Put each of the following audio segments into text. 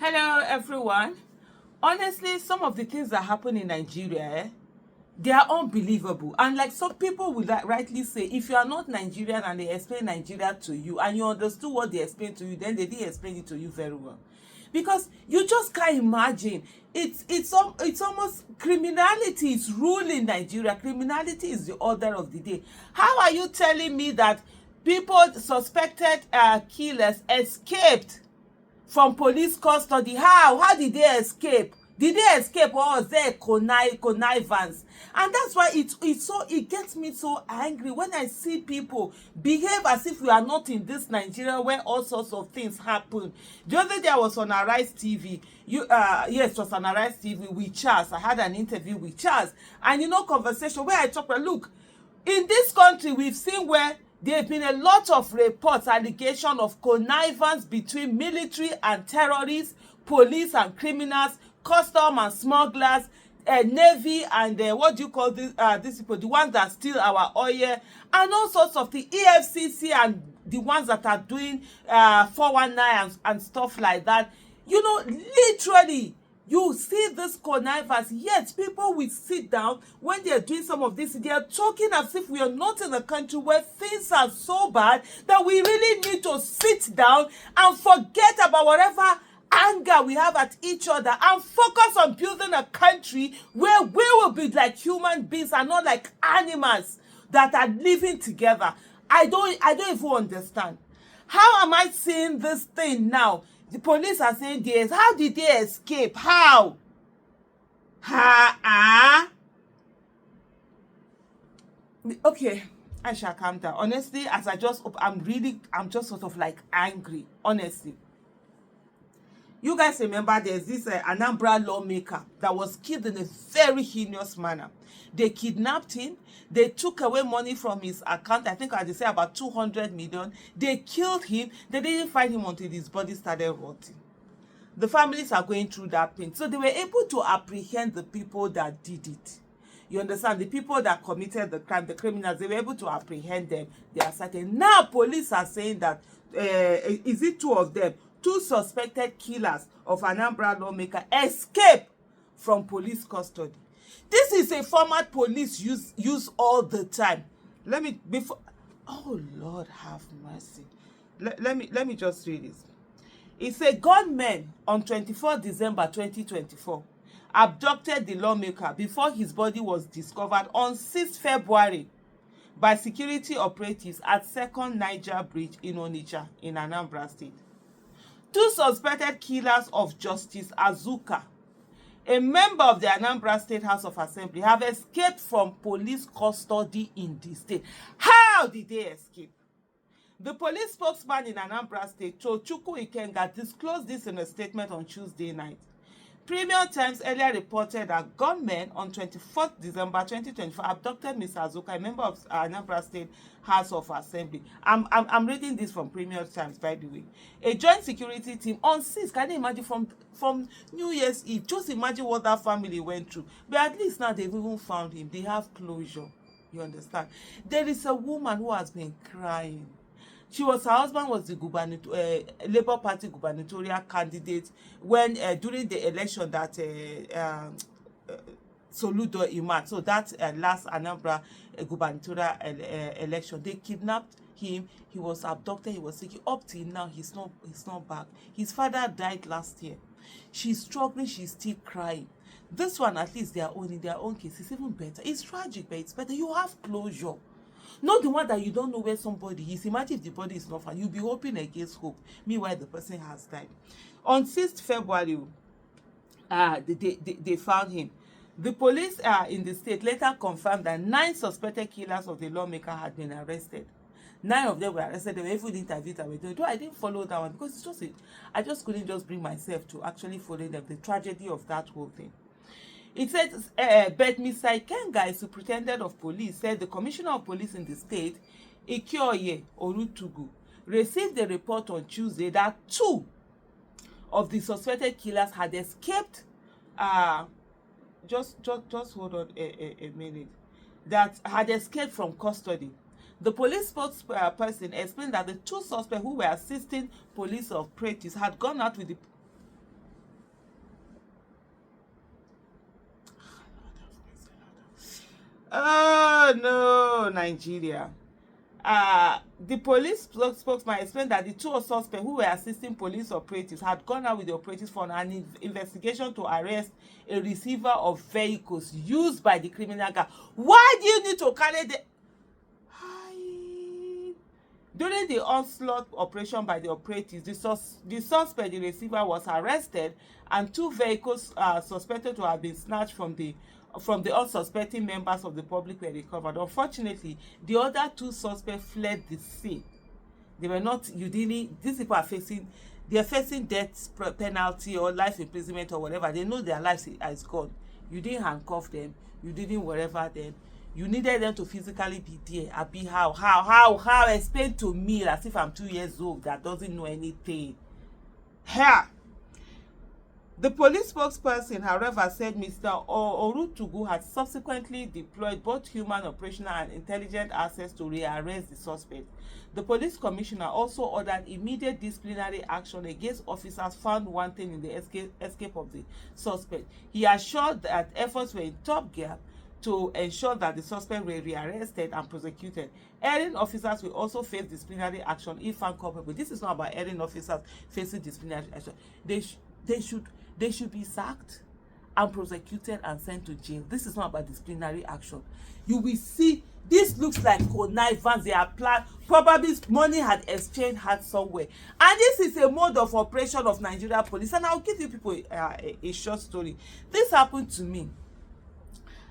Hello, everyone. Honestly, some of the things that happen in Nigeria, they are unbelievable. And like some people would rightly say, if you are not Nigerian and they explain Nigeria to you and you understood what they explained to you, then they didn't explain it to you very well. Because you just can't imagine. It's almost criminality is ruling Nigeria. Criminality is the order of the day. How are you telling me that people suspected killers escaped from police custody? How did they escape? Did they escape, or was there connivance? And that's why it gets me so angry when I see people behave as if we are not in this Nigeria where all sorts of things happen. The other day I was on Arise TV. Yes, it was on Arise TV with Charles. I had an interview with Charles, and conversation where I talk about, look, in this country we've seen where there have been a lot of reports, allegations of connivance between military and terrorists, police and criminals, custom and smugglers, navy and what do you call these people, the ones that steal our oil, and all sorts of the EFCC and the ones that are doing 419 and stuff like that. Literally, you see this connivance, yet people will sit down when they are doing some of this. They are talking as if we are not in a country where things are so bad that we really need to sit down and forget about whatever anger we have at each other and focus on building a country where we will be like human beings and not like animals that are living together. I don't even understand. How am I seeing this thing now? The police are saying this. How did they escape? How? Okay, I shall calm down. Honestly, I'm just sort of like angry. Honestly. You guys remember there's this Anambra lawmaker that was killed in a very heinous manner. They kidnapped him. They took away money from his account. I think I say about 200 million. They killed him. They didn't find him until his body started rotting. The families are going through that pain. So they were able to apprehend the people that did it. You understand? The people that committed the crime, the criminals, they were able to apprehend them. They are certain. Now police are saying that, is it two of them? Two suspected killers of Anambra lawmaker escape from police custody. This is a format police use all the time. Oh Lord have mercy. Let me just read this. It's a gunman on 24 December 2024 abducted the lawmaker before his body was discovered on 6 February by security operatives at 2nd Niger Bridge in Onitsha in Anambra State. Two suspected killers of Justice Azuka, a member of the Anambra State House of Assembly, have escaped from police custody in the state. How did they escape? The police spokesman in Anambra State, Tochukwu Ikenga, disclosed this in a statement on Tuesday night. Premium Times earlier reported that gunmen on 24th December 2024 abducted Mr. Azuka, a member of Anambra State House of Assembly. I'm reading this from Premium Times, by the way. A joint security team on 6, can you imagine, from New Year's Eve? Just imagine what that family went through. But at least now they've even found him. They have closure. You understand? There is a woman who has been crying. Her husband was the Labour Party gubernatorial candidate when during the election that Soludo Iman, so that last Anambra gubernatorial election, they kidnapped him. He was abducted. He was sick. Up till now, he's not back. His father died last year. She's struggling. She's still crying. This one, at least, they are in their own case. It's even better. It's tragic, but it's better. You have closure. Not the one that you don't know where somebody is. Imagine if the body is not found. You'll be hoping against hope. Meanwhile, the person has died. On 6th February, they found him. The police in the state later confirmed that 9 suspected killers of the lawmaker had been arrested. 9 of them were arrested. They were even interviewed. I didn't follow that one because I just couldn't just bring myself to actually follow them. The tragedy of that whole thing. It said, but Mr. Ikenga, superintendent of police, said the commissioner of police in the state, Ikioye Orutugu, received a report on Tuesday that 2 of the suspected killers had escaped. Just hold on a minute. That had escaped from custody. The police spokesperson explained that the 2 suspects who were assisting police operatives had gone out with the Oh no, Nigeria. The police spokesman explained that the two suspects who were assisting police operatives had gone out with the operatives for an investigation to arrest a receiver of vehicles used by the criminal gang. Why do you need to carry the... During the onslaught operation by the operatives, the suspect, the receiver, was arrested, and two vehicles suspected to have been snatched from the unsuspecting members of the public were recovered. Unfortunately, the other two suspects fled the scene. They were not, these people are facing death penalty or life imprisonment or whatever. They know their lives is gone. You didn't handcuff them, you didn't whatever them. You needed them to physically be there. Abi, how? Explain to me as if I'm 2 years old that doesn't know anything. Here. The police spokesperson, however, said Mr. Orutugu had subsequently deployed both human, operational, and intelligent assets to rearrest the suspect. The police commissioner also ordered immediate disciplinary action against officers found wanting in the escape of the suspect. He assured that efforts were in top gear to ensure that the suspect were rearrested and prosecuted. Erring officers will also face disciplinary action if found culpable. This is not about erring officers facing disciplinary action. They should be sacked and prosecuted and sent to jail. This is not about disciplinary action. You will see, this looks like connivance. They are planned. Probably money had exchanged had somewhere. And this is a mode of operation of Nigeria police. And I'll give you people a short story. This happened to me.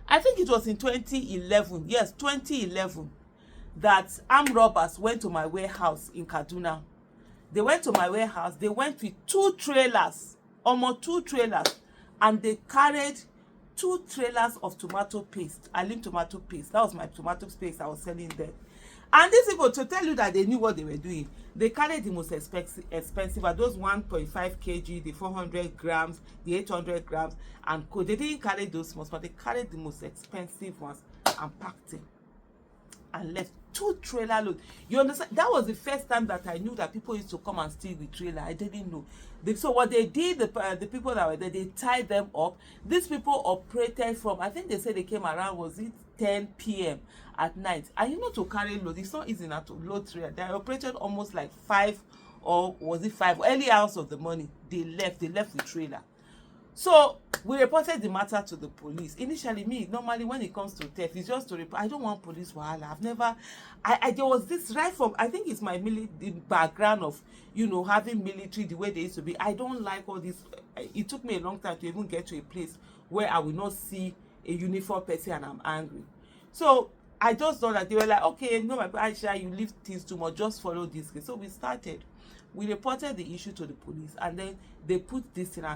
I think it was in 2011. Yes, 2011. That armed robbers went to my warehouse in Kaduna. They went to my warehouse. They went with 2 trailers. Almost 2 trailers, and they carried 2 trailers of tomato paste. I leave tomato paste. That was my tomato paste I was selling them. And these people, to tell you that they knew what they were doing, they carried the most expensive those 1.5 kg, the 400 grams, the 800 grams, and they didn't carry those most, but they carried the most expensive ones and packed them and left 2 trailer loads. You understand? That was the first time that I knew that people used to come and steal with trailer. I didn't know. So what they did, the people that were there, they tied them up. These people operated from, I think they said they came around, was it 10 p.m. at night? And you know, to carry load, it's not easy now to load trailer. They operated almost like 5, or was it 5 early hours of the morning. They left the trailer. So we reported the matter to the police. Initially, normally when it comes to theft, it's just to report. I don't want police wahala. I've never, there was this right from, I think it's my the background of, having military the way they used to be. I don't like all this. It took me a long time to even get to a place where I will not see a uniform person and I'm angry. So I just thought that they were like, okay, no, my Aisha, you leave things too much, just follow this case. So we started. We reported the issue to the police, and then they put this in.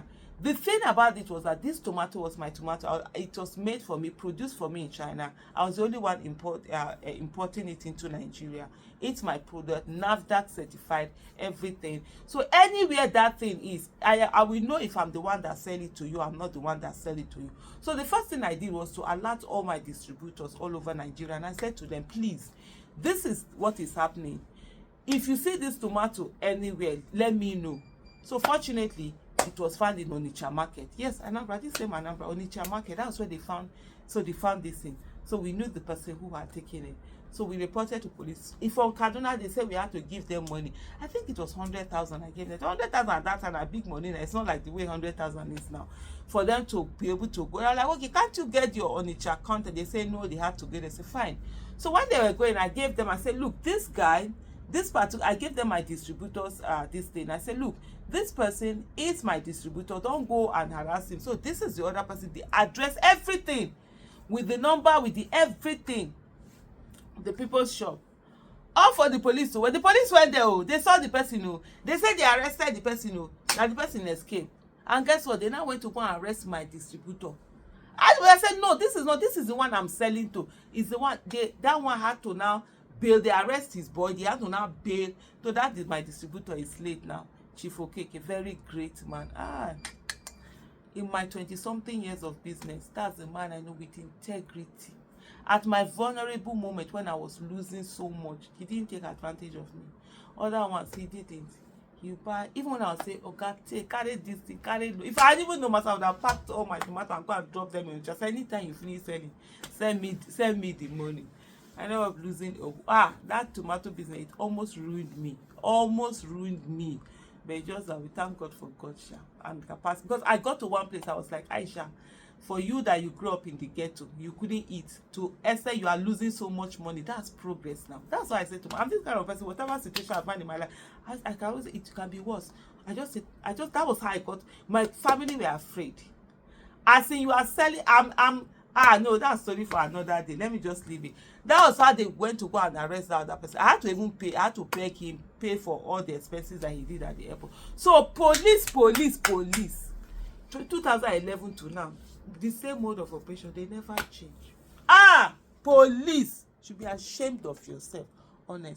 The thing about it was that this tomato was my tomato. It was made for me, produced for me in China. I was the only one importing it into Nigeria. It's my product, NAFDAC certified, everything. So anywhere that thing is, I will know if I'm the one that sell it to you. I'm not the one that sell it to you. So the first thing I did was to alert all my distributors all over Nigeria, and I said to them, please, this is what is happening. If you see this tomato anywhere, let me know. So fortunately, it was found in Onitsha market. Yes, Anambra, this same Anambra, Onitsha market. That's where they found. So they found this thing. So we knew the person who had taken it. So we reported to police. If from Kaduna, they said we had to give them money. I think it was 100,000. I gave them 100,000 at that time. A big money. It's not like the way 100,000 is now. For them to be able to go, I'm like, okay, can't you get your Onitsha account? And they say no, they have to get it. I said fine. So when they were going, I gave them. I said, look, this guy. This particular, I gave them my distributors this thing. I said, look, this person is my distributor. Don't go and harass him. So this is the other person. The address, everything, with the number, with the everything. The people's shop. All for the police. So when the police went there, they saw the person. They said they arrested the person. That the person escaped. And guess what? They now went to go and arrest my distributor. I said, no, this is not. This is the one I'm selling to. It's the one. That one had to now bail. They arrest his boy. They have to now bail. So that is my distributor is late now. Chief Okeke, very great man. In my 20-something years of business, that's the man I know with integrity. At my vulnerable moment when I was losing so much, he didn't take advantage of me. Other ones, he didn't. You buy, even when I was saying, "Oga, take, carry this thing, carry," if I didn't even know myself, I would have packed all my tomato and go and drop them in just anytime you finish selling, send me the money. I ended up losing. That tomato business, it almost ruined me, but it's just that we thank God for God, and capacity. Because I got to one place, I was like, Aisha, for you that you grew up in the ghetto, you couldn't eat, to Esther, you are losing so much money. That's progress now. That's why I said to me, I'm this kind of person, whatever situation I find in my life, I can always, it can be worse. That was how I got. My family were afraid. As in, you are selling, no, that's story for another day. Let me just leave it. That was how they went to go and arrest that other person. I had to even pay. I had to beg him, pay for all the expenses that he did at the airport. So police. 2011 to now, the same mode of operation, they never change. Police should be ashamed of yourself, honestly.